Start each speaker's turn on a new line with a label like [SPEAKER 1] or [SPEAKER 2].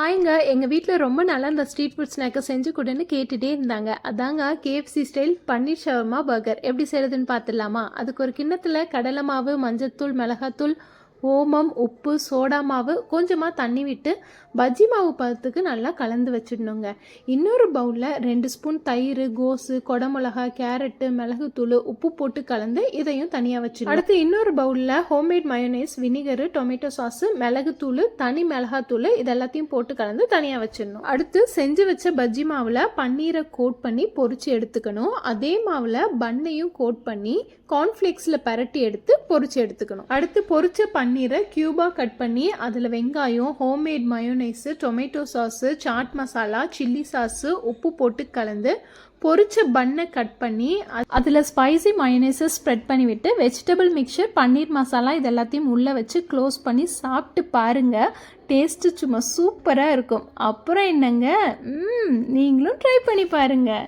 [SPEAKER 1] ஹாய்ங்க, எங்கள் வீட்டில் ரொம்ப நாளாக இந்த ஸ்ட்ரீட் ஃபுட் ஸ்நாக்கை செஞ்சு கொடுன்னு கேட்டுகிட்டே இருந்தாங்க. அதாங்க கேஎஃப்சி ஸ்டைல் பன்னீர் ஷவர்மா பர்கர் எப்படி செய்கிறதுன்னு பார்த்துடலாமா? அதுக்கு ஒரு கிண்ணத்தில் கடலை மாவு, மஞ்சத்தூள், மிளகாத்தூள், ஓமம், உப்பு, சோடா மாவு, கொஞ்சமாக தண்ணி விட்டு பஜ்ஜி மாவு பதத்துக்கு நல்லா கலந்து வச்சிடணுங்க. இன்னொரு பவுலில் 2 ஸ்பூன் தயிர், கோஸு, கொடமிளகா, கேரட்டு, மிளகுத்தூள், உப்பு போட்டு கலந்து இதையும் தனியாக வச்சிடணும். அடுத்து இன்னொரு பவுலில் homemade mayonnaise, vinegar, tomato sauce, மிளகுத்தூள், தனி மிளகாத்தூள் இதெல்லாத்தையும் போட்டு கலந்து தனியாக வச்சிடணும். அடுத்து செஞ்சு வச்ச பஜ்ஜி மாவில் பன்னீரை கோட் பண்ணி பொரிச்சு எடுத்துக்கணும். அதே மாவில் பன்னையும் கோட் பண்ணி கார்ன்ஃப்ளேக்ஸில் பரட்டி எடுத்து பொரிச்சு எடுத்துக்கணும். அடுத்து பொரிச்ச பன்னீரை கியூபாக கட் பண்ணி அதில் வெங்காயம், homemade mayonnaise, tomato sauce, chaat masala, chilli sauce, உப்பு போட்டு கலந்து பொரிச்ச பன்னை கட் பண்ணி அதில் ஸ்பைசி மயோனைஸை ஸ்ப்ரெட் பண்ணிவிட்டு வெஜிடபிள் மிக்சர், பன்னீர் மசாலா இது எல்லாத்தையும் உள்ளே வச்சு க்ளோஸ் பண்ணி சாப்பிட்டு பாருங்கள். டேஸ்ட்டு சும்மா சூப்பராக இருக்கும். அப்புறம் என்னங்க, நீங்களும் ட்ரை பண்ணி பாருங்கள்.